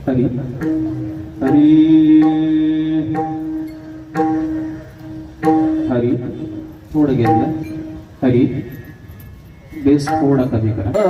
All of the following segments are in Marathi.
हरी हरी हरी थोडं घेतलं हरी बेस थोडा कमी करा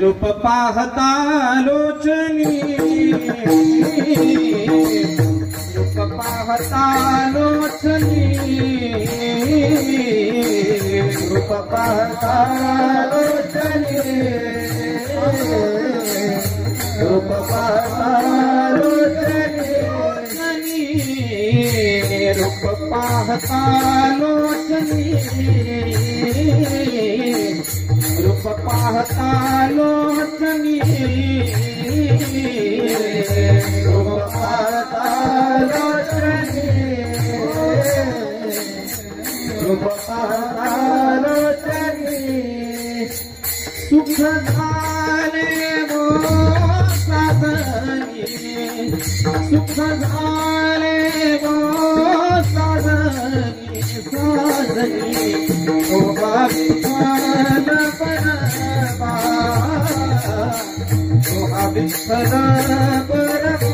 रूप पाहता लोचनी रूप पाहता लोचनी रूप पाहता लोचनी रूप पाहता लोचनी रूप पाहता लोचनी रूप पाहता लोचनी रूप पाहता लोचनी रूप पाहता लोचनी सुख झाले वो साधनी सुख झाले वो साधनी साधनी ओ विठ्ठल परमा ओ विठ्ठल परमा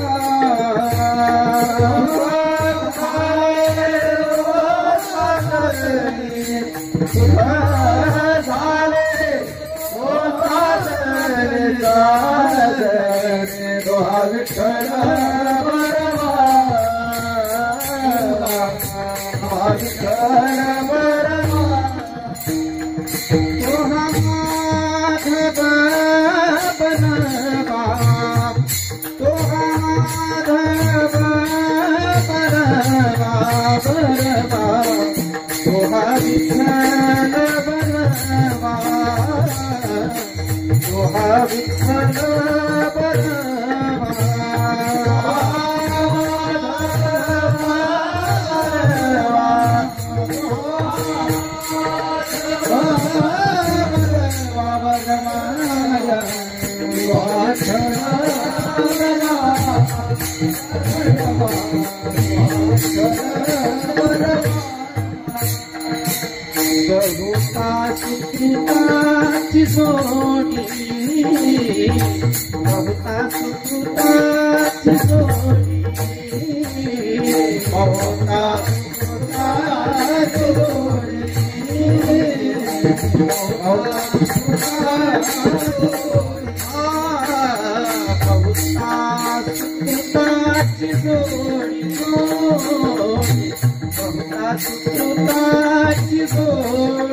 Bye. सुकृताची जोडी बहुता सुकृताची जोडी बहुता सुकृताची जोडी बहुता सुकृताची जोडी बहुता सुकृताची जोडी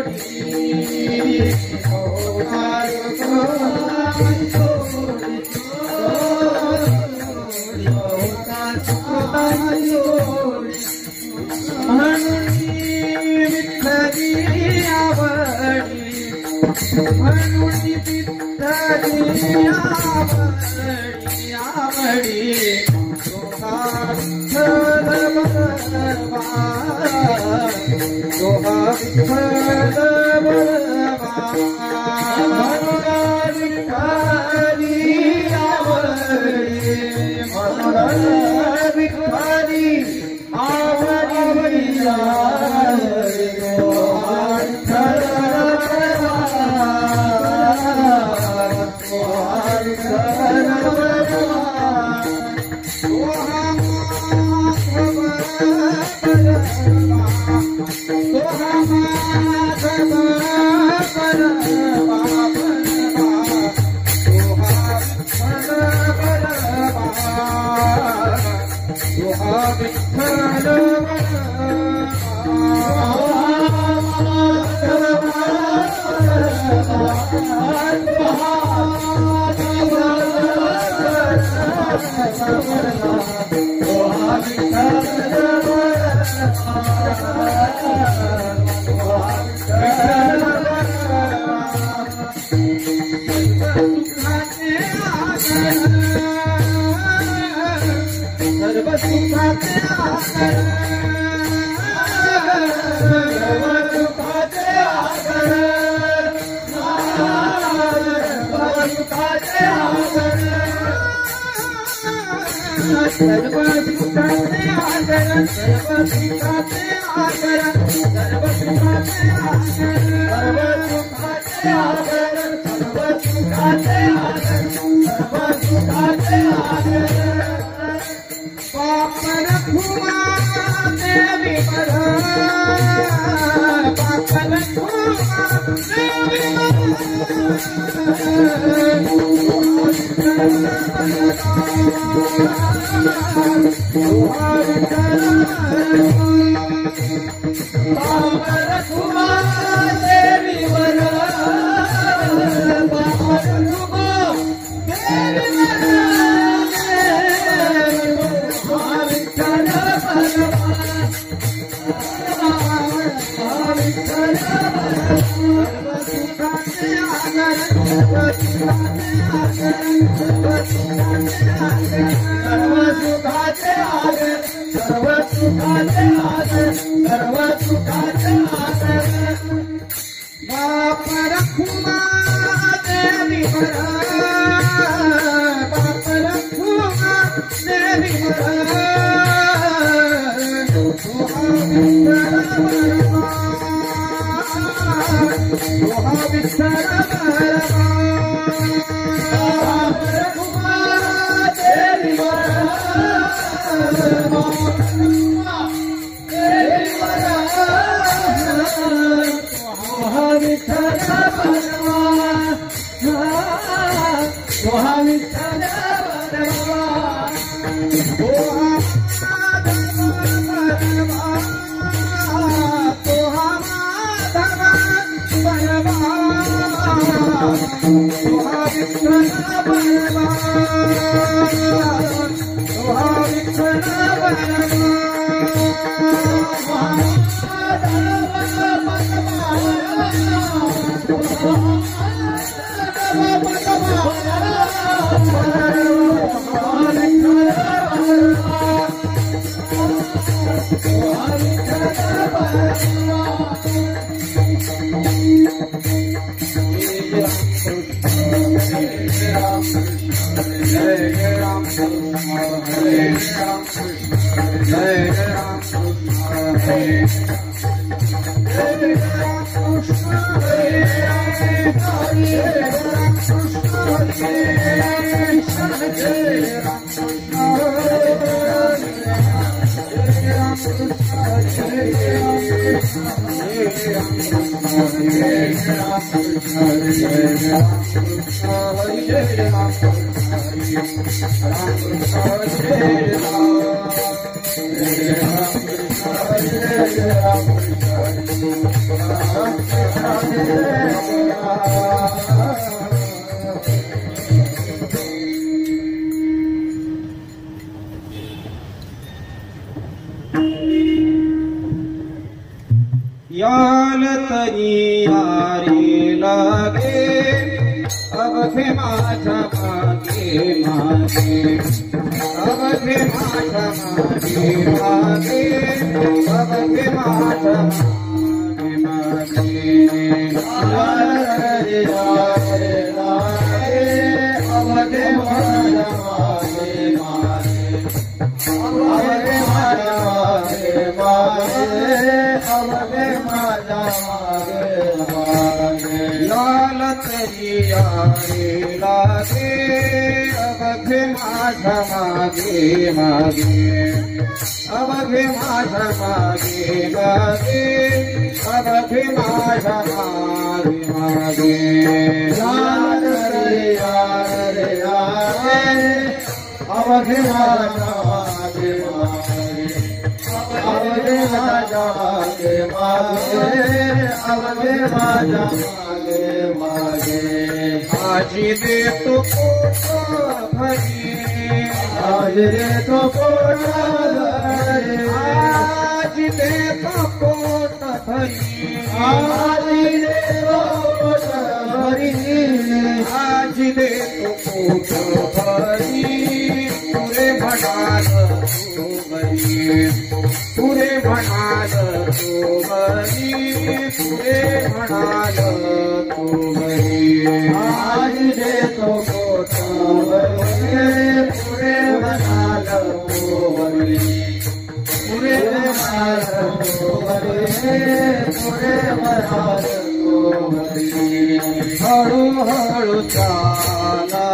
म्हणून विठ्ठली आवडी सोहा विठ्ठल बलवा सोहा विठ्ठल बलवा म्हणून विठ्ठली आवडी म्हणून विठ्ठली आवडी Hare याल तरी यारी लागे अवघे माझ्या मागे मागे अवघे माझ्या मागे मागे अवघे माझ्या मागे मागे याल तरी यारी लागे अवघे माझ्या मागे मागे अवघे माझ्या मागे मागे अवघे माझ्या मागे मागे लाल तरी यारी लागे अवघे माझ्या मागे मागे अवघे माझ्या मागे मागे अवघे माझ्या मागे मागे लाल तरी यारी लागे अवघे माझ्या मागे मागे अवघे माझ्या मागे मागे अवघे माझ्या मागे मागे आजी देतो पोट भरी आजी देतो पोट भरी आजी देतो पोट भरी आजी देतो पोट भरी आजी देतो पोट भरी पुरे म्हणाल तू बरी पुरे म्हणाल तू बरी पुरे म्हणाल तू बरी आज देतो पोट भरी पुरे म्हणाल तू बरी पुरे म्हणाल तू बरी पुरे म्हणाल तू बरी हळूहळू चाला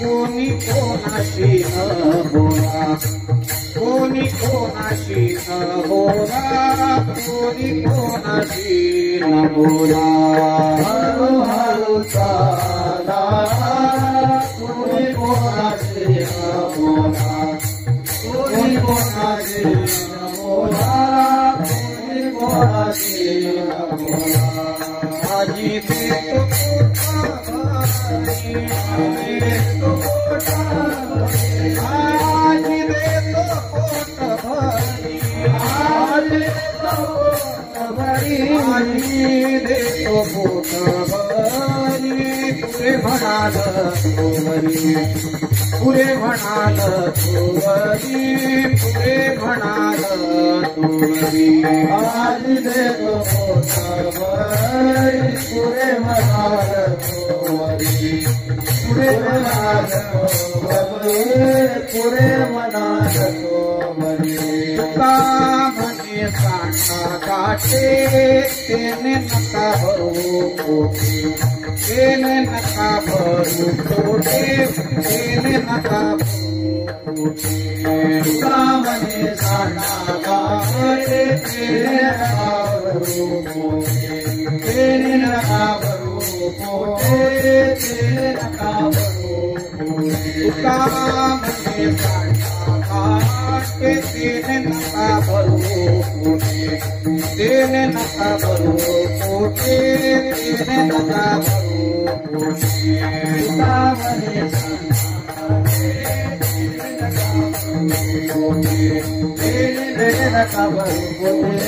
कोणी कोणाशी न बोला कोणी कोणाशी न बोला कोणी कोणाशी न बोला हळूहळू चाला कोणी कोणाशी न बोला कोणी कोणाशी न बोला कोणी कोणाशी न बोला आजी देतो आजी देतो पोट भरी आजी देतो पोट भरी आजी देतो पोट भरी आजी देतो पोट भरी पुरे म्हणाल तू बरी पुरे म्हणाल तू बरी पुरे म्हणाल तू बरी आजी देतो पोट भरी पुरे म्हणाल तू बरी पुरे म्हणाल तू बरी पुरे म्हणाल तू बरी तुका म्हणे सांडा काटे तेने नका भरू पोटे तेने नका भरू पोटे तेने नका भरू पोटे तुका म्हणे सांडा काटे तेने नका भरू पोटे तेने नका भरू पोटे तेने नका भरू पोटे तुका म्हणे सांडा काटे तेने नका भरू पोटे तेने नका भरू पोटे तेने नका भरू पोटे तुका म्हणे तेने नका भरू पोटे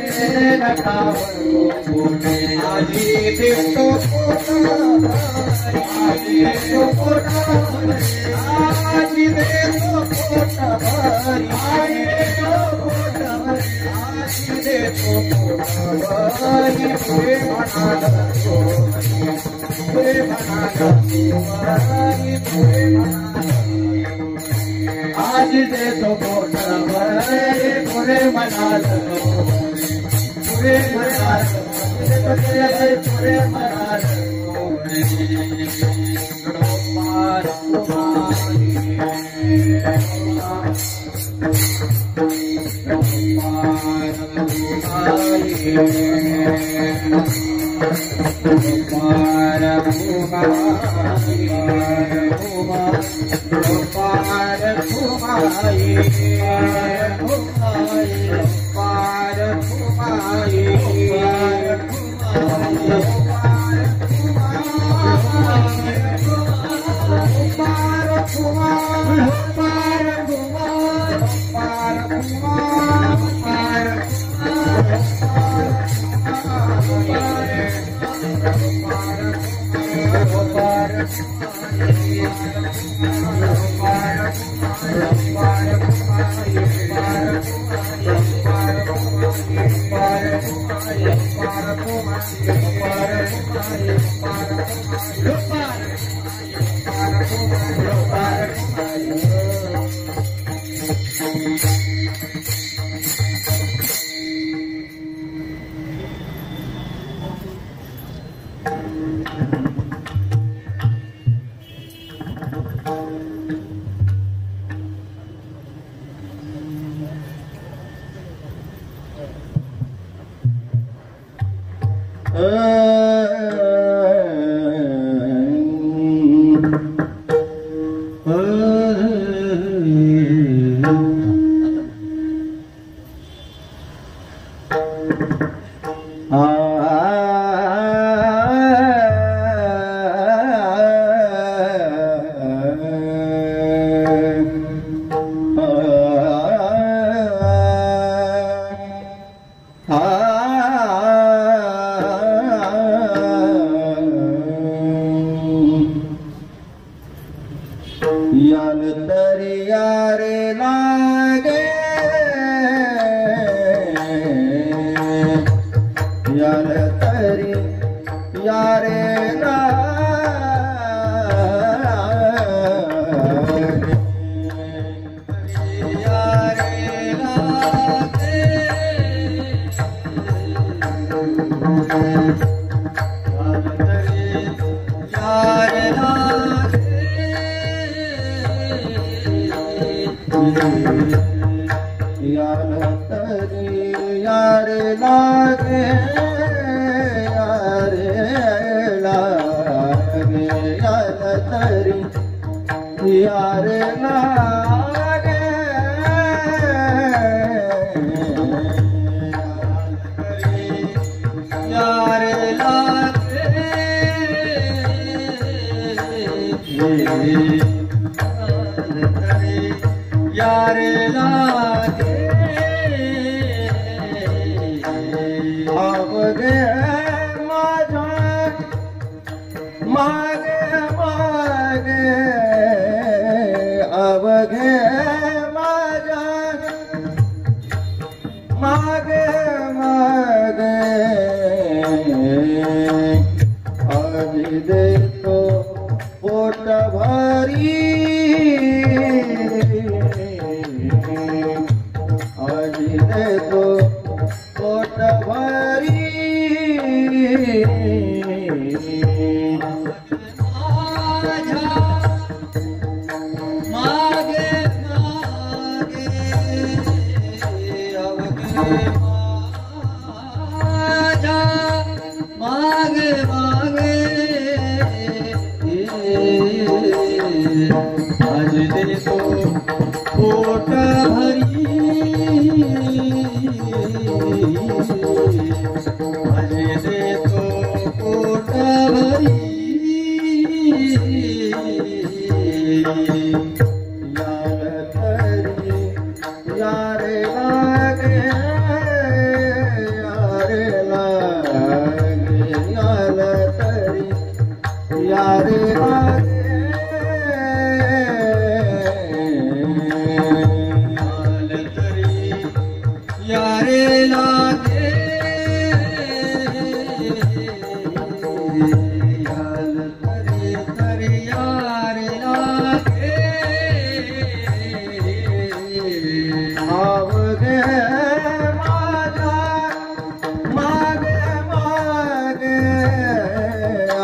तेने नका भरू पोटे आजी देतो पोट आजी देतो पोट आजी देतो पोट भरी आजी देतो पोट भरी आजी देतो पोट भरी पुरे म्हणाल तू बरी पुरे म्हणाल तू बरी पुरे म्हणाल आजी देतो पोट भरी पुरे म्हणाल तू बरी पुरे म्हणाल पुरे म्हणाल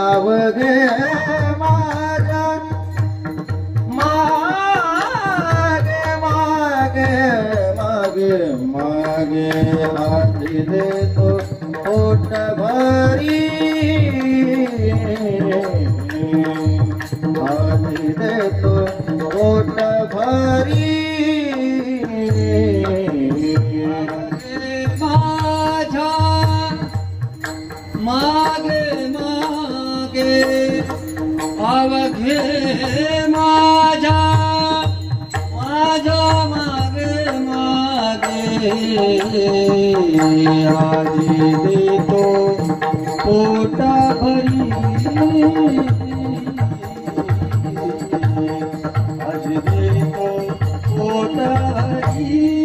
आवगे मागे आधी देतो पोट भरी आधी देतो पोट भरी माझ्या मागे मागे अवघे माझ्या मागे मागे आधी देतो पोट भरी आधी देतो पोट भरी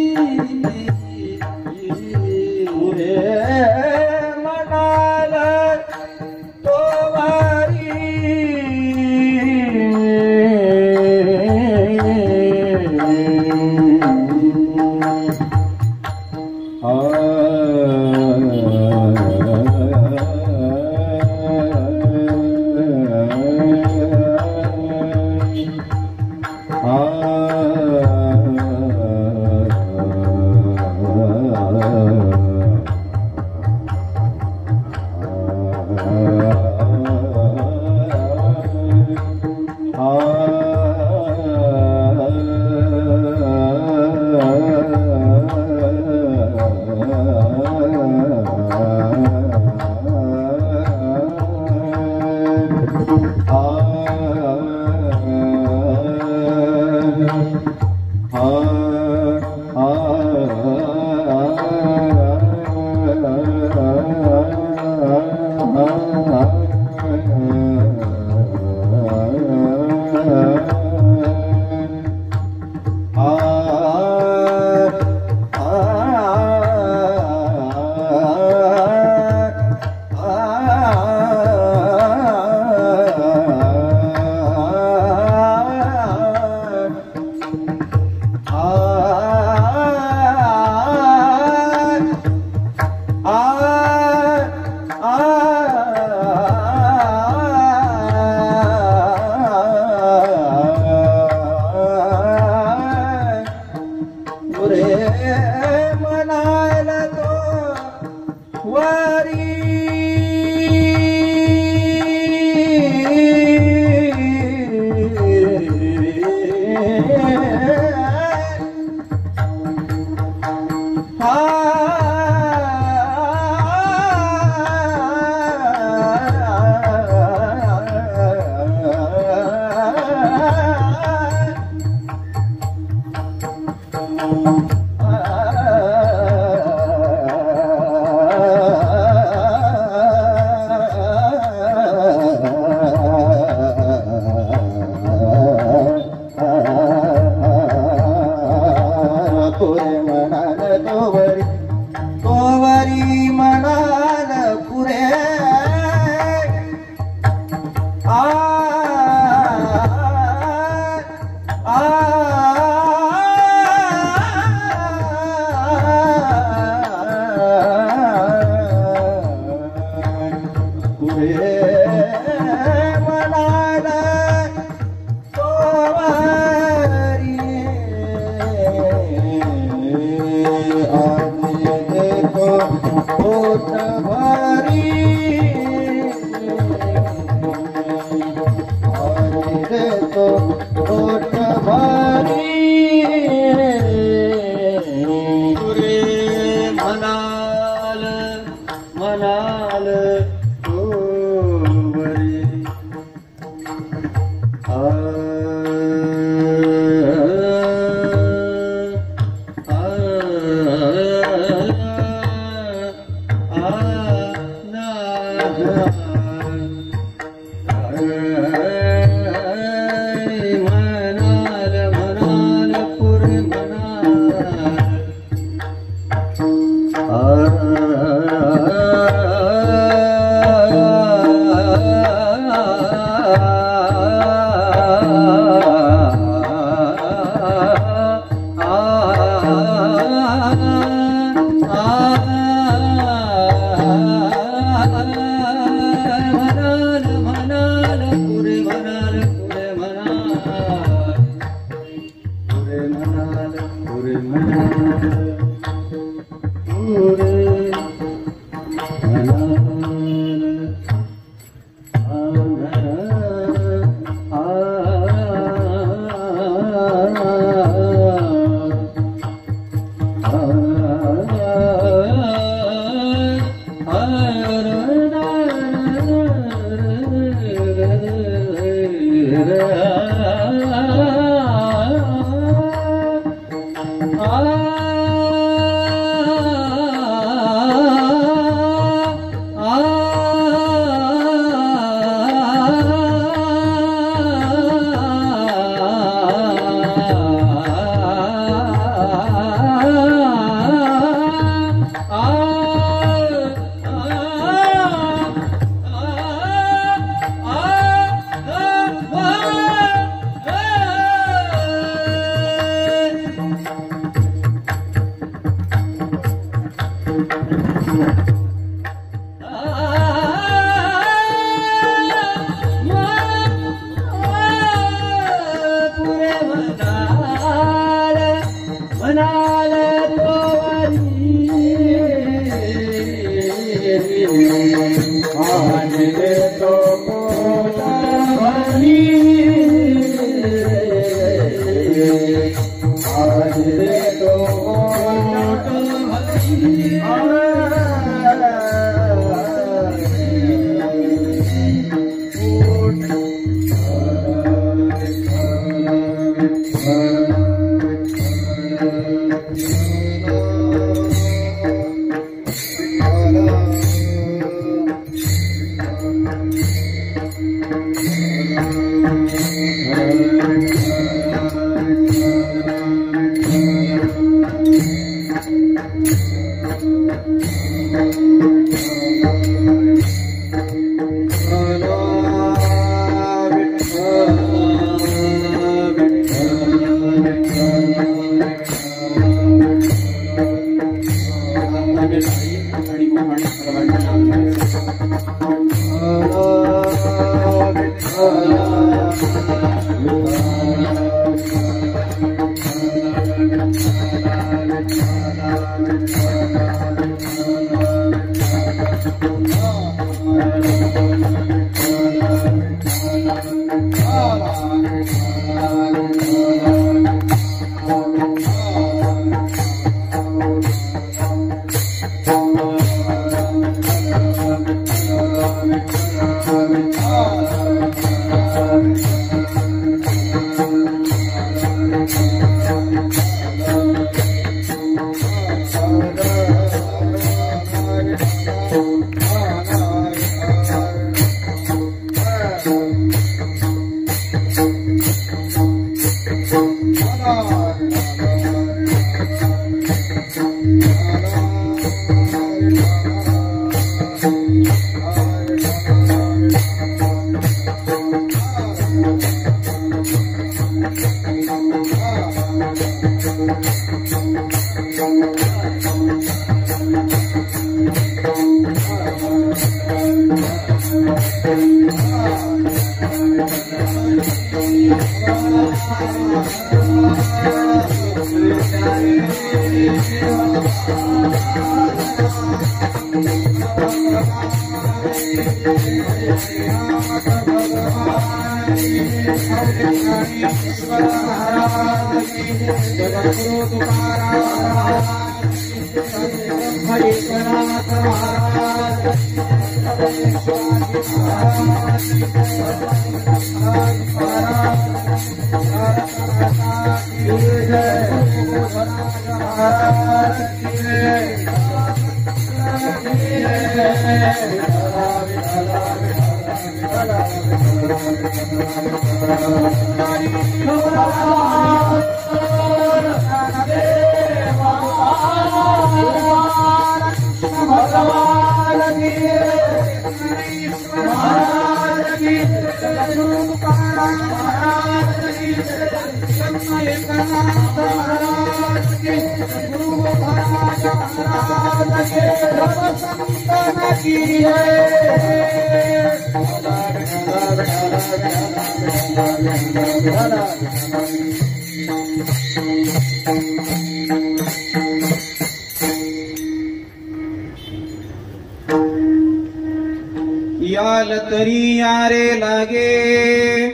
याल तरी यारे लागे,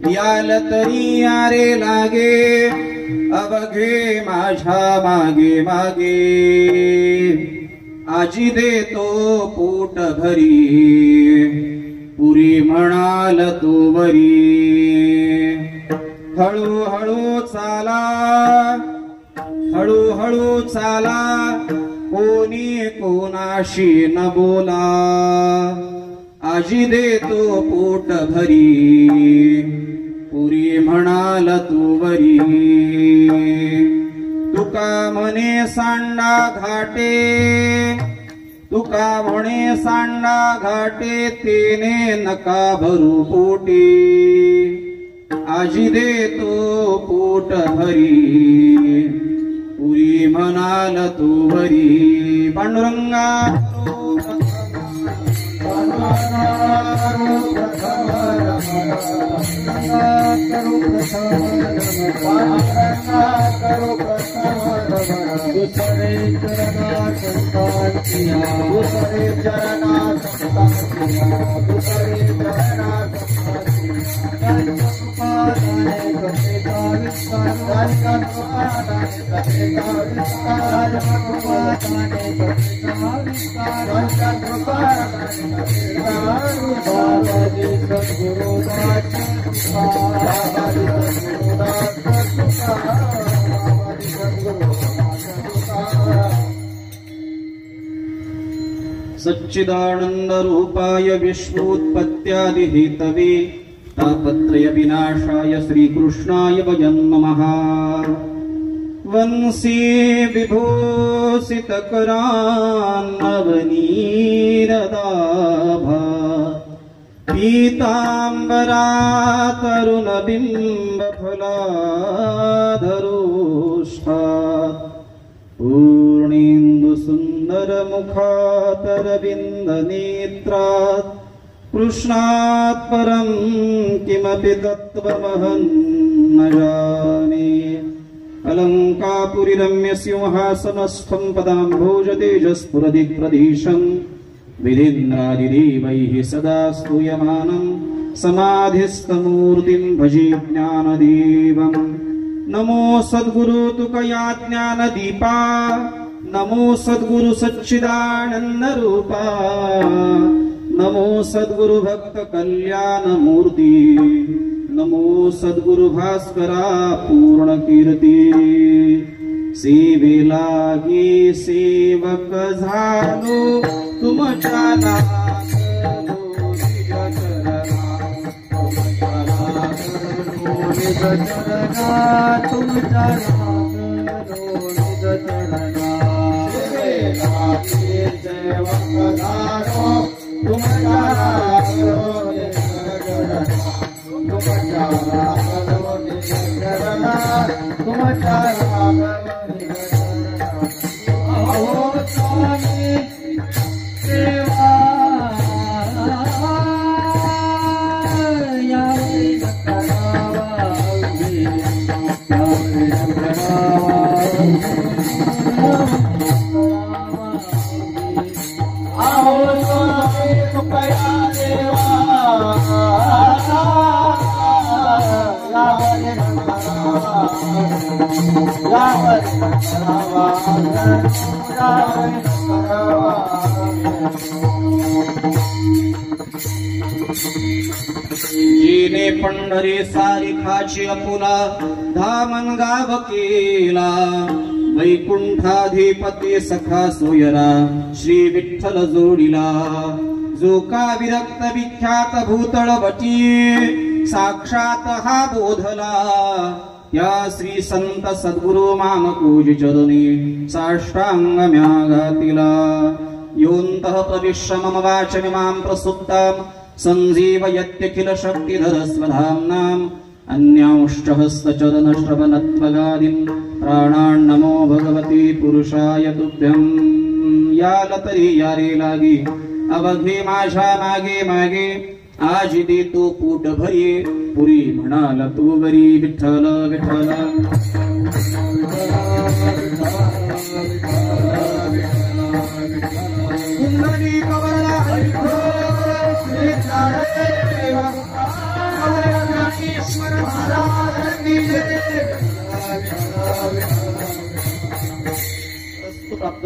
याल तरी यारे लागे, अवघे माझ्या मागे मागे, आजी देतो पोट भरी, पुरी म्हणाल तू वरी. हळूहळू चाला, हळूहळू चाला, कोणी कोणाशी न बोला, आजी देतो पोट भरी, पुरी म्हणाल तू वरी. तुका म्हणे सांडा घाटे, तुका म्हणे सांडा घाटे, तेने नका भरू पोटी, आजी देतो पोट भरी, पुरी म्हणाल तू वरी. पांडुरंगा दुसरे चरणात संतांतिया, दुसरे चरणात संतांतिया, दुसरे चरणात सच्चिदानंद रूपाय विश्वोत्पत्त्यादि हेतवे तापत्रय विनाशाय श्रीकृष्णाय वयं नमः. वंशी विभूषित करान्नवनीरदाभा, पीतांबरा तरुण बिंब फलाधरोष्ठा, पूर्णेन्दु सुंदर मुखातरविंद नेत्रात्, कृष्णात् परं किमपि तत्त्वमहं न जाने. अलङ्कापुरी रम्य सिंहासनस्थं पदाम्भोज तेजस्फुरदिप्रदेशं, विधीन्द्रादिदेवैः सदा स्तूयमानं, समाधिस्थमूर्तिं भजे ज्ञानदेवम्. नमो सद्गुरु तुकया ज्ञानदीपा, नमो सद्गुरु सच्चिदानंद रूपा, नमो सद्गुरु भक्त कल्याण मूर्ती, नमो सद्गुरु भास्करा पूर्ण कीर्ती. सेवेलागी सेवक झालो तुमच्या नामो, निज चरणा तुमच्या नामो, निज चरणा. सेवेलागी सेवक झालो तुमच्या नामो, निज चरणा, तुमच्या नामो, निज चरणा, तुमच्या नामो, निज चरणा. अहो स्वामी सेवा जीने पंढरी सारिखाची अपुला, धामन गाव केला, वैकुंठाधिपती सखा सोयरा, श्री विठ्ठल जोडिला. जो का विरक्त विख्यात भूतळवटी, साक्षात हा बोधला, या श्री संत सद्गुरु मानकोजी चरणी साष्टांग म्यागातिला. योऽन्तः प्रविश्य मम वाचमिमां प्रसुप्तां, संजीवयत्यखिल शक्तिधर स्वधाम्नाम्. अन्यांश्च हस्तचरणश्रवणत्वगादीन् प्राणान्नमो भगवते पुरुषाय तुभ्यं. याल तरी यारे लागे, अवघे माझ्या मागे मागे, आज देतो पोट भरी, पुरी म्हणाल तू वरी. विठ्ठल विठ्ठल कुंडली कवरला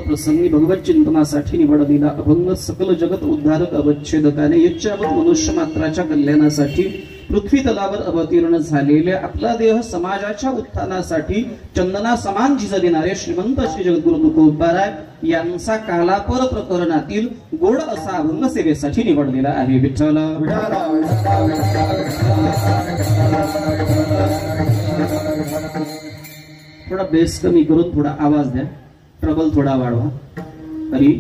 प्रसंगी भगवत चिंतनासाठी निवडलेला अभंग सकल जगत उद्धारक अवच्छेदकाने यच्चावत मनुष्य मात्राच्या कल्याणासाठी पृथ्वी तलावर अवतीर्ण झालेले आपला देह समाजाच्या उत्थानासाठी चंदना समान झिजविणारे श्रीमंत श्री जगद्गुरु तुकोबाराय यांचा कालापर प्रकरणातील गोड असा अभंग सेवेसाठी निवडलेला आहे. विठ्ठल थोडा बेस कमी करून थोडा आवाज द्या, ट्रबल थोडा वाढवा. हरी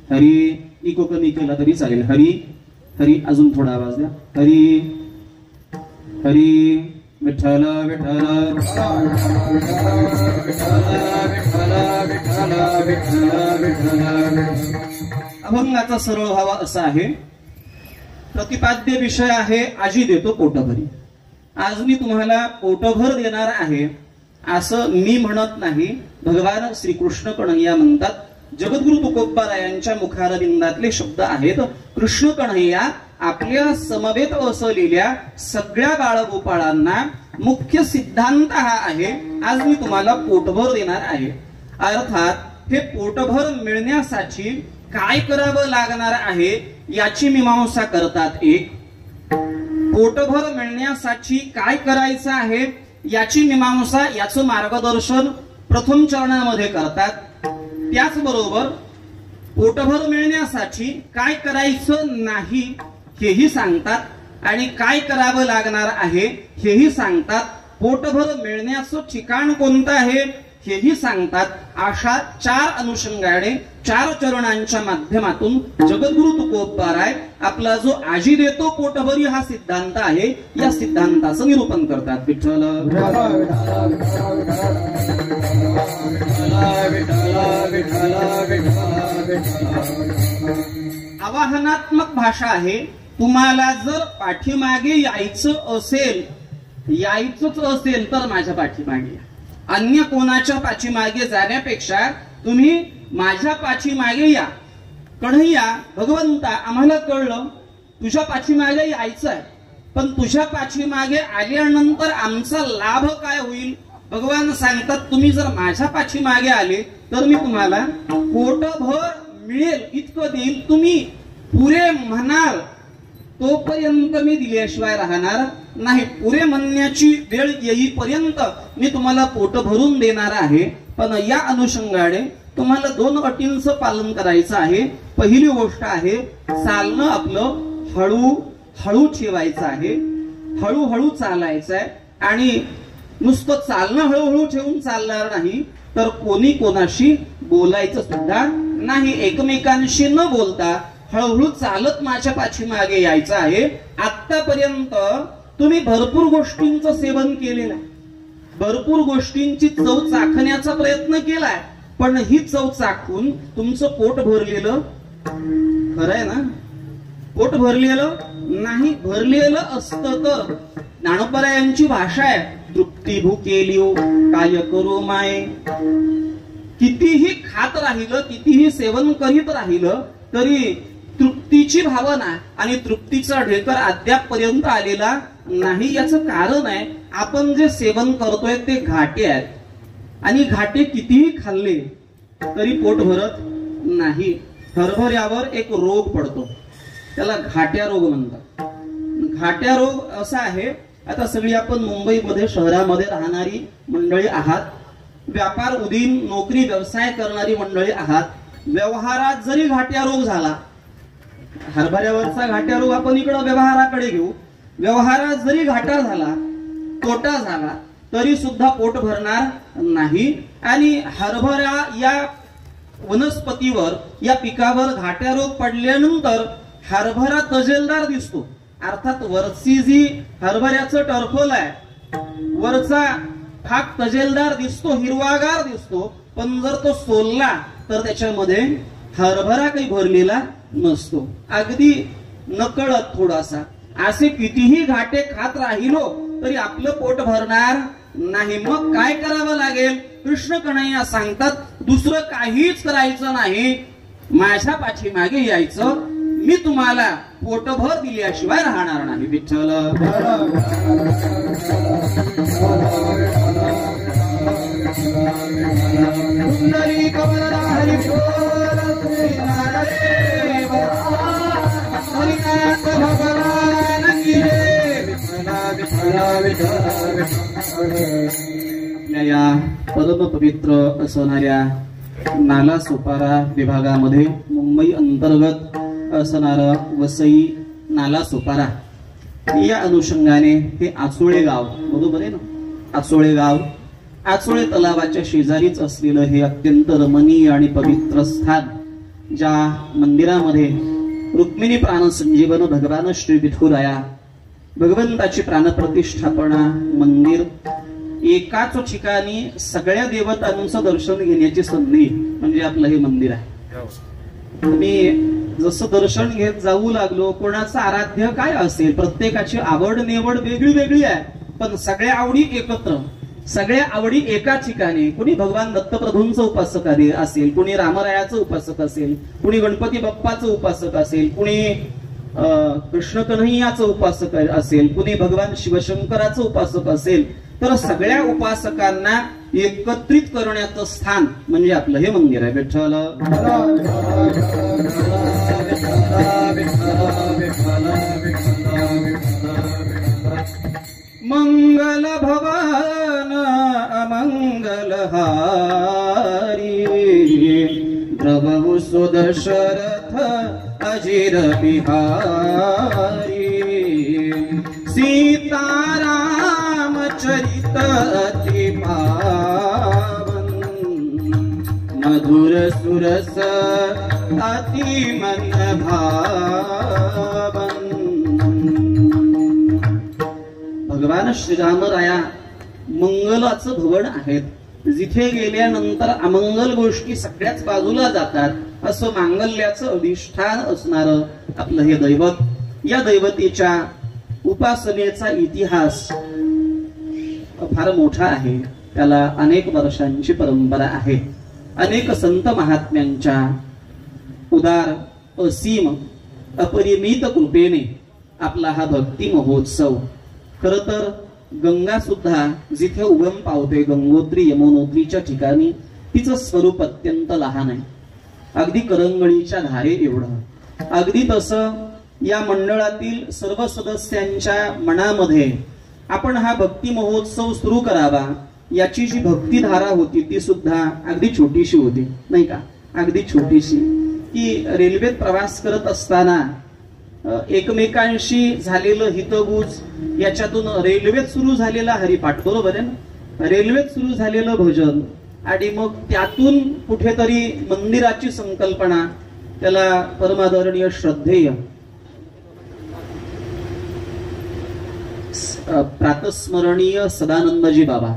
हरी, इको कमी केला तरी चालेल. हरी हरी, अजून थोडा आवाज द्या. हरी हरी, विठ्ठल विठ्ठल अभंगाचा सरळ व्हावा असा आहे. प्रतिपाद्य विषय आहे आजी देतो पोटभरी. आज मी तुम्हाला पोटभर देणार आहे असं मी म्हणत नाही, भगवान श्रीकृष्ण कन्हैया म्हणतात. जगद्गुरु तुकोबारायांच्या मुखारविंदातले शब्द आहेत. कृष्ण कन्हैया आपल्या समवेत असलेल्या सगळ्या बाळगोपाळांना मुख्य सिद्धांत हा आहे, आज मी तुम्हाला पोटभर देणार आहे. अर्थात हे पोटभर मिळण्यासाठी काय करावं लागणार आहे याची मीमांसा करतात. एक, पोटभर मिळण्यासाठी काय करायचं आहे याची मीमांसा, याचं मार्गदर्शन प्रथम चरणामध्ये करतात. त्याचबरोबर पोटभर मिळण्यासाठी काय करायचं नाही हेही सांगतात आणि काय करावं लागणार आहे हेही सांगतात. पोटभर मिळण्याचं ठिकाण कोणतं आहे हेही सांगतात. अशा चार अनुषंगाने चार चरणांच्या माध्यमातून जगद्गुरु तुकोबाराय आपला जो आजी देतो पोटभरी हा सिद्धांत आहे, या सिद्धांताचं निरूपण करतात. विठ्ठल आवाहनात्मक भाषा आहे. तुम्हाला जर पाठीमागे यायचंच असेल तर माझ्या पाठीमागे या. अन्य कोणाच्या पाठीमागे जाण्यापेक्षा तुम्ही माझ्या पाठीमागे या. कन्हैया, भगवंता, आम्हाला कळलं तुझ्या पाठीमागे यायचं आहे, पण तुझ्या पाठीमागे आल्यानंतर आमचा लाभ काय होईल? भगवान सांगतात तुम्ही जर माझ्या पाठीमागे आले तर मी तुम्हाला पोटभर मिळेल इतकं देईल. तुम्ही पुरे म्हणाल तोपर्यंत मी दिल्याशिवाय राहणार नाही. पुरे म्हणण्याची वेळ येईपर्यंत मी तुम्हाला पोट भरून देणार आहे. पण या अनुषंगाने तुम्हाला दोन अटींचं पालन करायचं आहे. पहिली गोष्ट आहे, चालणं आपलं हळू हळू ठेवायचं आहे, हळूहळू चालायचं आहे. आणि नुसतं चालणं हळूहळू ठेवून चालणार नाही तर कोणी कोणाशी बोलायचं सुद्धा नाही. एकमेकांशी न बोलता हळूहळू चालत माझ्या पाठीमागे यायचं आहे. आतापर्यंत तुम्ही भरपूर गोष्टींचं सेवन केलेलं आहे, भरपूर गोष्टींची चव चाखण्याचा प्रयत्न केलाय, पण ही चव चाखून तुमचं पोट भरलेलं खरंय ना? पोट भरलेलं नाही. भरलेलं असतं तर ज्ञानोबरायांची भाषा आहे, तृप्ती भूकेलियो काय करू माय. कितीही खात राहिलं, कितीही सेवन करीत राहिलं तरी तृप्तीची भावना आणि तृप्तीचा ढेकर अद्यापपर्यंत आलेला नाही. याचं कारण आहे, आपण जे सेवन करतोय ते घाटे आहेत आणि घाटे कितीही खाल्ले तरी पोट भरत नाही. हरभऱ्यावर एक रोग पडतो, त्याला घाट्या रोग म्हणतात. घाट्या रोग असा आहे, आता सगळी आपण मुंबईमध्ये शहरामध्ये राहणारी मंडळी आहात, व्यापार उदीन नोकरी व्यवसाय करणारी मंडळी आहात. व्यवहारात जरी घाट्या रोग झाला, हरभऱ्यावरचा घाट्या रोग आपण इकडं व्यवहाराकडे घेऊ, व्यवहारात जरी घाटा झाला, तोटा झाला तरी सुद्धा पोट भरणार नाही. आणि हरभरा या वनस्पतीवर, या पिकावर घाट्या रोग पडल्यानंतर हरभरा तजेलदार दिसतो. अर्थात वरची जी हरभऱ्याचं टरफल आहे, वरचा भाग तजेलदार दिसतो, हिरवागार दिसतो, पण जर तो सोलला तर त्याच्यामध्ये हरभरा काही भरलेला नसतो, अगदी नकळत थोडासा. असे कितीही घाटे खात राहिलो तरी आपलं पोट भरणार नाही. मग काय करावं लागेल? कृष्ण कन्हैया सांगतात, दुसरं काहीच करायचं नाही, माझ्या पाठीमागे यायचं, मी तुम्हाला पोटभर दिल्याशिवाय राहणार नाही. विठ्ठल सुंदरी कमलनाथ हरी बोल श्री नारायण हरिनाथ भगवान की विठ्ठला विठ्ठला विठ्ठला. या परम पवित्र असणाऱ्या नाला सोपारा विभागामध्ये मुंबई अंतर्गत असणारा वसई नाला सोपारा या अनुषंगाने हे आचोळे गाव, बरोबर आहे ना, आचोळे गाव, आचोळे तलावाच्या शेजारीच असलेलं हे अत्यंत रमणीय आणि पवित्र स्थान, ज्या मंदिरामध्ये रुक्मिणी प्राणसंजीवन भगवान श्री विठुराया भगवंताची प्राणप्रतिष्ठापना मंदिर, एकाच ठिकाणी सगळ्या देवतांचं दर्शन घेण्याची संधी म्हणजे आपलं हे मंदिर आहे. मी जसं दर्शन घेत जाऊ लागलो, कोणाचं आराध्य काय असेल, प्रत्येकाची आवड निवड वेगळी वेगळी आहे, पण सगळ्या आवडी एकत्र, सगळ्या आवडी एका ठिकाणी. कुणी भगवान दत्तप्रभूंचं उपासक असेल, कुणी रामरायाचं उपासक असेल, कुणी गणपती बाप्पाचं उपासक असेल, कुणी कृष्ण कन्हैयाचं उपासक असेल, कुणी भगवान शिवशंकराचं उपासक असेल, तर सगळ्या उपासकांना एकत्रित करण्याचं स्थान म्हणजे आपलं हे मंदिर आहे. विठ्ठल मंगल भवन अमंगल हारी प्रभु सुदशरथ अजिर बिहारी सीताराम चरित अति पावन मधुर सुरस अति मन भावन. भगवान श्रीरामराया मंगलाचं भवन आहेत. जिथे गेल्यानंतर अमंगल गोष्टी सगळ्याच बाजूला जातात असं मांगल्याचं अधिष्ठान असणारं आपलं हे दैवत. या दैवतेच्या उपासनेचा इतिहास फार मोठा आहे. त्याला अनेक वर्षांची परंपरा आहे. अनेक संत महात्म्यांच्या उदार असीम अपरिमित कृपेने आपला हा भक्ती महोत्सव. खर तर गंगा सुद्धा जिथे उगम पावते, गंगोत्री यमुनोत्रीच्या ठिकाणी, तिचं स्वरूप अत्यंत लहान आहे, अगदी करंगळीच्या धारे एवढं. अगदी तसं या मंडळातील सर्व सदस्यांच्या मनामध्ये आपण हा भक्ती महोत्सव सुरू करावा याची जी भक्तिधारा होती ती सुद्धा अगदी छोटीशी होती, नाही का, अगदी छोटीशी. की रेल्वेत प्रवास करत असताना एकमेकांशी झालेलं हितगुज, याच्यातून रेल्वेत सुरू झालेला हरिपाठ, बरोबर आहे ना, रेल्वेत सुरू झालेलं भजन, आणि मग त्यातून कुठेतरी मंदिराची संकल्पना, त्याला परमादरणीय श्रद्धेय प्रातस्मरणीय सदानंदजी बाबा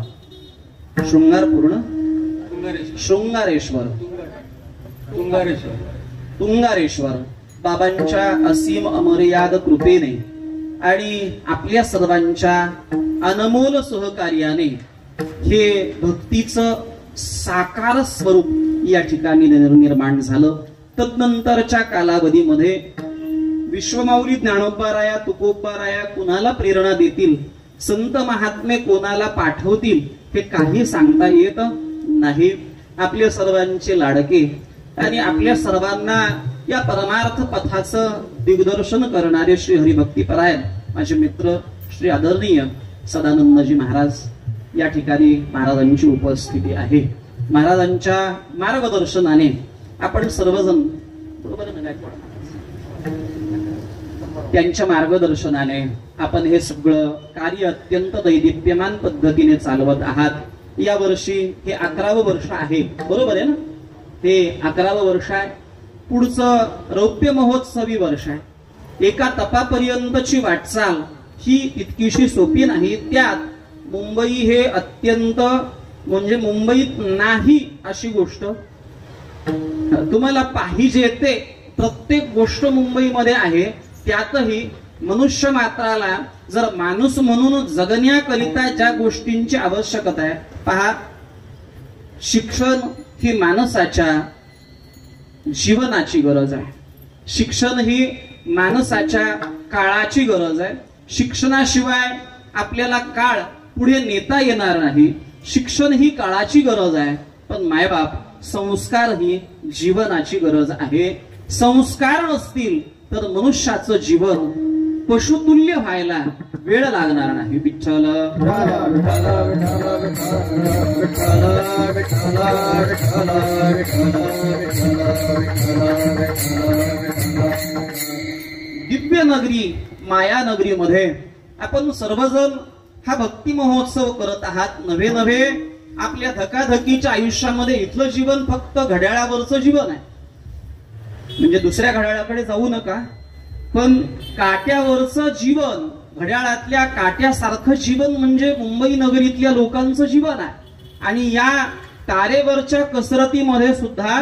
तुंगारेश्वर बाबांच्या असीम अमर्याद कृपेने आणि आपल्या सर्वांच्या अनमोल सहकार्याने हे भक्तीचं साकार स्वरूप या ठिकाणी निर्माण झालं. तदनंतरच्या कालावधीमध्ये विश्वमाऊली ज्ञानोबाराया तुकोबाराया कुणाला प्रेरणा देतील, संत महात्मे कोणाला पाठवतील, हे काही सांगता येत नाही. आपल्या सर्वांचे लाडके आणि आपल्या सर्वांना या परमार्थ पथाचं दिग्दर्शन करणारे श्री हरिभक्तीपरायण माझे मित्र श्री आदरणीय सदानंदजी महाराज या ठिकाणी महाराजांची उपस्थिती आहे. महाराजांच्या मार्गदर्शनाने आपण सर्वजण, बरोबर ना, त्यांच्या मार्गदर्शनाने आपण हे सगळं कार्य अत्यंत दैदिप्यमान पद्धतीने चालवत आहात. या वर्षी हे 11वं वर्ष आहे, बरोबर आहे ना, हे 11वं वर्ष आहे. पुढचं रौप्य महोत्सवी वर्ष आहे. एका तपापर्यंतची वाटचाल ही तितकीशी सोपी नाही. त्यात मुंबई हे अत्यंत, म्हणजे मुंबईत नाही अशी गोष्ट तुम्हाला पाहिजे ते प्रत्येक गोष्ट मुंबईमध्ये आहे. त्यातही मनुष्य मात्राला जर माणूस म्हणून जगण्याकरिता ज्या गोष्टींची आवश्यकता आहे, पहा, शिक्षण ही माणसाच्या जीवनाची गरज आहे. शिक्षण ही माणसाच्या काळाची गरज आहे. शिक्षणाशिवाय आपल्याला काळ पुढे नेता येणार नाही. शिक्षण ही काळाची गरज आहे. पण मायबाप संस्कार ही जीवनाची गरज आहे. संस्कार नसतील तर मनुष्याचं जीवन पशुतुल्य व्हायला वेळ लागणार नाही. विठ्ठल दिव्य नगरी मायानगरीमध्ये आपण सर्वजण हा भक्ती महोत्सव करत आहात. नव्हे नव्हे आपल्या धकाधकीच्या आयुष्यामध्ये इथलं जीवन फक्त घड्याळावरचं जीवन आहे. म्हणजे दुसऱ्या घड्याळाकडे जाऊ नका, पण काट्यावरचं जीवन, घड्याळातल्या काट्यासारखं जीवन म्हणजे मुंबई नगरीतल्या लोकांचं जीवन आहे. आणि या तारेवरच्या कसरतीमध्ये सुद्धा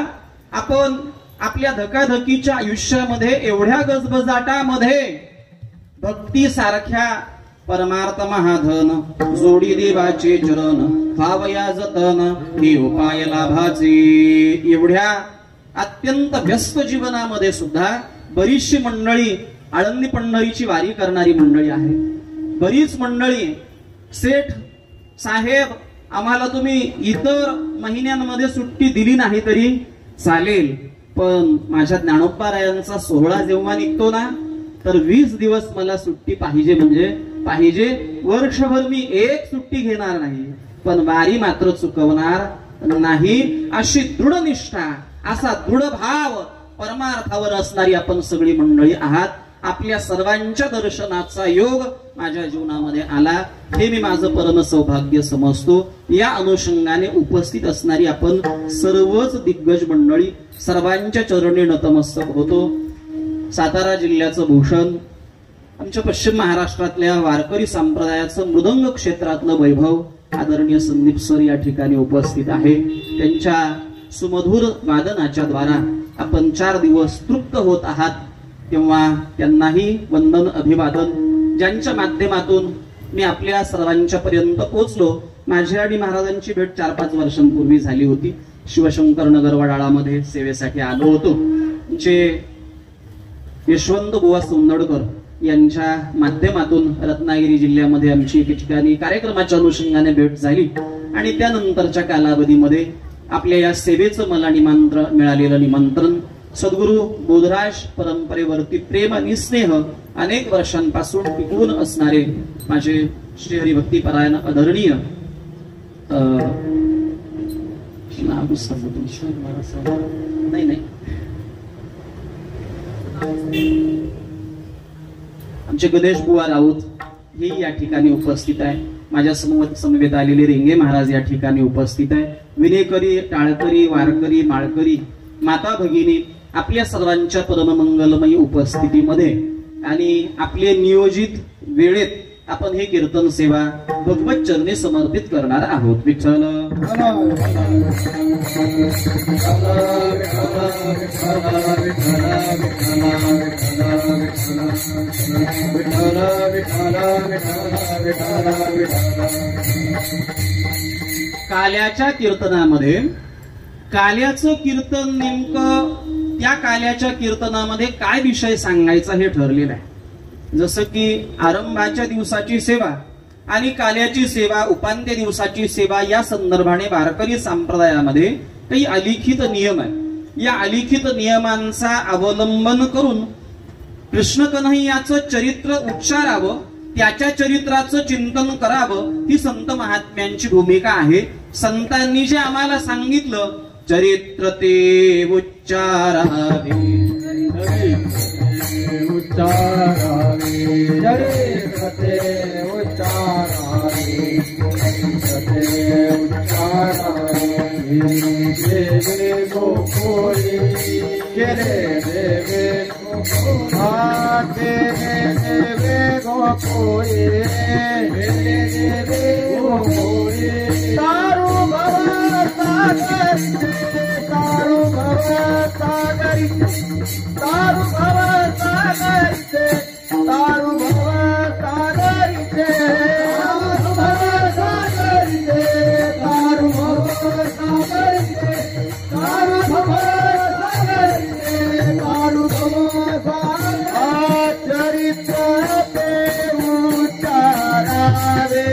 आपण आपल्या धकाधकीच्या आयुष्यामध्ये एवढ्या गजबजाटामध्ये भक्ती सारख्या परमार्थ महाधन जोडी देवाचे चरण व्हावया जतन हे उपाय लाभाचे. एवढ्या अत्यंत व्यस्त जीवनामध्ये सुद्धा बरीचशी मंडळी आळंदी पंढरीची वारी करणारी मंडळी आहे. बरीच मंडळी सेठ साहेब आम्हाला तुम्ही इतर महिन्यांमध्ये सुट्टी दिली नाही तरी चालेल, पण माझ्या ज्ञानोबारायांचा सोहळा जेव्हा निघतो ना तर 20 दिवस मला सुट्टी पाहिजे म्हणजे पाहिजे. वर्षभर मी एक सुट्टी घेणार नाही, पण वारी मात्र चुकवणार नाही. अशी दृढ निष्ठा, असा दृढ भाव परमार्थावर असणारी आपण सगळी मंडळी आहात. आपल्या सर्वांच्या दर्शनाचा योग माझ्या जीवनामध्ये आला हे मी माझं परम सौभाग्य समजतो. या अनुषंगाने उपस्थित असणारी आपण सर्वच दिग्गज मंडळी सर्वांच्या चरणी नतमस्तक होतो. सातारा जिल्ह्याचं भूषण, आमच्या पश्चिम महाराष्ट्रातल्या वारकरी संप्रदायाचं मृदंग क्षेत्रातलं वैभव आदरणीय संदीप सर या ठिकाणी उपस्थित आहे. त्यांच्या सुमधुर वादनाच्या द्वारा आपण 4 दिवस तृप्त होत आहात, तेव्हा त्यांनाही वंदन अभिवादन. ज्यांच्या माध्यमातून मी आपल्या सर्वांच्या पर्यंत पोहोचलो. माझी आणि महाराजांची भेट 4-5 वर्षांपूर्वी झाली होती. शिवशंकर नगर वडाळामध्ये सेवेसाठी आलो होतो. जे यशवंत बुवा सोंदडकर यांच्या माध्यमातून रत्नागिरी जिल्ह्यामध्ये आमची एके ठिकाणी कार्यक्रमाच्या अनुषंगाने भेट झाली आणि त्यानंतरच्या कालावधीमध्ये आपल्या या सेवेचं मला मिळालेलं निमंत्रण सद्गुरु बोधराज परंपरेवरती प्रेम आणि स्नेह अनेक वर्षांपासून टिकून असणारे माझे श्री हरिभक्ती परायण आदरणीय नाही आमचे गणेश बुवा राऊत हे या ठिकाणी उपस्थित आहे. माझ्या समवेत आलेले रेंगे महाराज या ठिकाणी उपस्थित आहे. विनेकरी, टाळकरी, वारकरी, माळकरी, माता भगिनी आपल्या सर्वांच्या परममंगलमयी उपस्थितीमध्ये आणि आपले नियोजित वेळेत आपण हे कीर्तन सेवा भगवत चरणी समर्पित करणार आहोत. विठ्ठल काल्याच्या कीर्तनामध्ये काल्याचं कीर्तन नेमकं त्या काल्याच्या कीर्तनामध्ये काय विषय सांगायचा हे ठरलेलं आहे. जसं की आरंभाच्या दिवसाची सेवा आणि काल्याची सेवा, उपांत्य दिवसाची सेवा या संदर्भाने वारकरी संप्रदायामध्ये काही अलिखित नियम आहे. या अलिखित नियमांचा अवलंबन करून कृष्ण कन्हैयाचं चरित्र उच्चारावं, त्याच्या चरित्राचं चिंतन करावं ही संत महात्म्यांची भूमिका आहे. संतांनी जे आम्हाला सांगितलं चरित्र ते उच्चारावे, चरित्र ते उच्चारावे, देवे गोकुळी गेले देवे देवे गोकुळी देवे गोकुळी तारू भव सागरी तारू भव सागरी तारू भव सागरी तारू भव सागरी तारू भव सागरी तारू भव सागरी तारू भव चरित्र ते उच्चारावे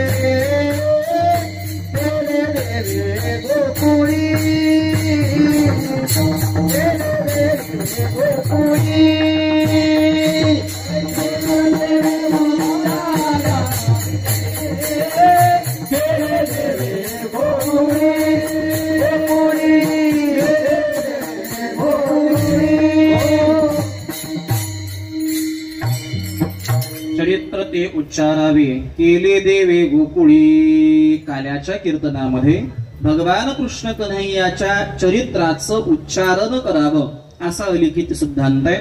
देवे गोकुळी चरित्र ते उच्चारावे केले देवे गोकुळी. काल्याच्या कीर्तनामध्ये भगवान कृष्ण कन्हैयाच्या चरित्राचं उच्चारण करावं असा अलिखित सिद्धांत आहे.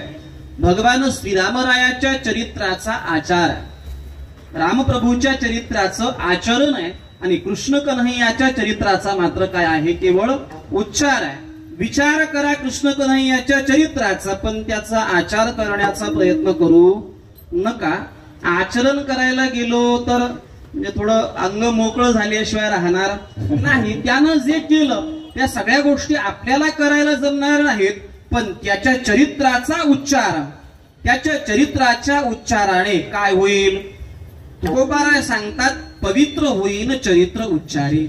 भगवान श्रीरामरायाच्या चरित्राचा आचार आहे, रामप्रभूच्या चरित्राचं आचरण आहे आणि कृष्ण कन्हैयाच्या चरित्राचा मात्र काय आहे, केवळ उच्चार आहे. विचार करा कृष्ण कन्हैयाच्या चरित्राचा, पण त्याचा आचार करण्याचा प्रयत्न करू नका. आचरण करायला गेलो तर म्हणजे थोडं अंग मोकळं झाल्याशिवाय राहणार नाही. त्यानं जे केलं त्या सगळ्या गोष्टी आपल्याला करायला जमणार नाहीत, पण त्याच्या चरित्राचा उच्चार, त्याच्या चरित्राच्या उच्चाराने काय होईल, तुकोबाराय सांगतात, पवित्र होईन चरित्र उच्चारी.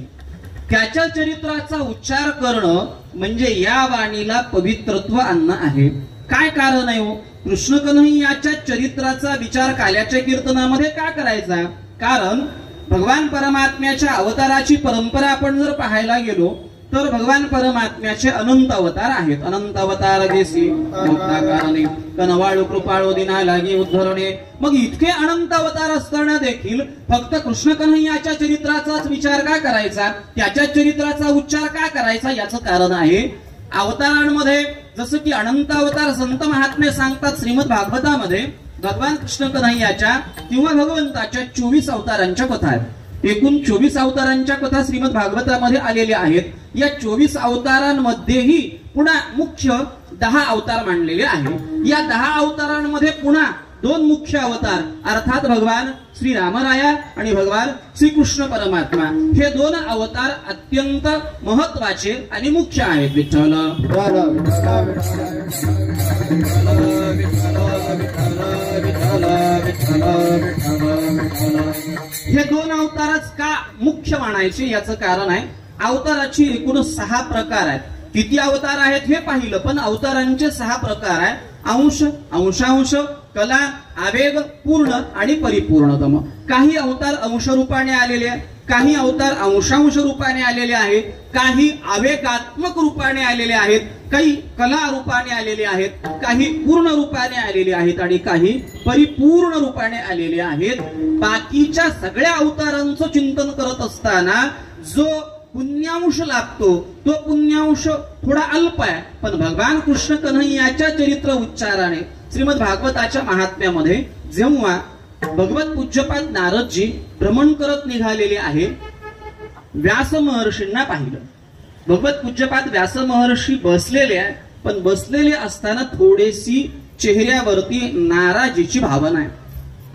त्याच्या चरित्राचा उच्चार करणं म्हणजे या वाणीला पवित्रत्व आणणं आहे. काय कारण आहे हो, कृष्ण कन्हैयाच्या चरित्राचा विचार काल्याच्या कीर्तनामध्ये का करायचा? कारण भगवान परमात्म्याच्या अवताराची परंपरा आपण जर पाहायला गेलो तर भगवान परमात्म्याचे अनंत अवतार आहेत. अनंत अवतार घेसी कारणे कनवाळू कृपाळू दिना लागी उद्धरणे. मग इतके अनंत अवतार असताना देखील फक्त कृष्ण कन्हैयाच्या चरित्राचाच विचार का करायचा, त्याच्या चरित्राचा उच्चार का करायचा, याचं कारण आहे अवतारांमध्ये जसं की अनंत अवतार संत महात्मे सांगतात श्रीमद भागवतामध्ये भगवान कृष्ण कन्हैयाच्या किंवा भगवंताच्या 24 अवतारांच्या कथा आहेत. एकूण 24 अवतारांच्या कथा श्रीमद भागवतामध्ये आलेल्या आहेत. या 24 अवतारांमध्येही पुन्हा मुख्य 10 अवतार मांडलेले आहेत. या 10 अवतारांमध्ये पुन्हा 2 मुख्य अवतार अर्थात भगवान श्री रामराया आणि भगवान श्रीकृष्ण परमात्मा, हे 2 अवतार अत्यंत महत्वाचे आणि मुख्य आहेत. विठ्ठल हे 2 अवतारच का मुख्य मानायचे याचं कारण आहे अवताराची एकूण 6 प्रकार आहेत. किती अवतार आहेत हे पाहिलं, पण अवतारांचे 6 प्रकार आहेत. अंश, अंशांश, कला, आवेग, पूर्ण आणि परिपूर्णतम. काही अवतार अंश रूपाने आलेले आहेत, काही अवतार अंशांश रूपाने आलेले आहेत, काही आवेगात्मक रूपाने आलेले आहेत, काही कला रूपाने आलेले आहेत, काही पूर्ण रूपाने आलेले आहेत आणि काही परिपूर्ण रूपाने आलेले आहेत. बाकीच्या सगळ्या अवतारांचं चिंतन करत असताना जो पुण्यांश लाभतो तो पुण्यांश थोडा अल्प आहे. पण भगवान कृष्ण कन्हैयाच्या चरित्र उच्चाराने श्रीमद भागवताच्या महात्म्यामध्ये जेव्हा भगवत पूज्यपाद नारदजी भ्रमण करत निघालेले आहे, व्यास महर्षींना पाहिलं. भगवत पूज्यपाद व्यास महर्षी बसलेले आहे, पण बसलेले असताना थोडीशी चेहऱ्यावरती नाराजीची भावना आहे,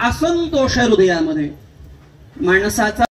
असंतोष हृदयामध्ये. माणसाचा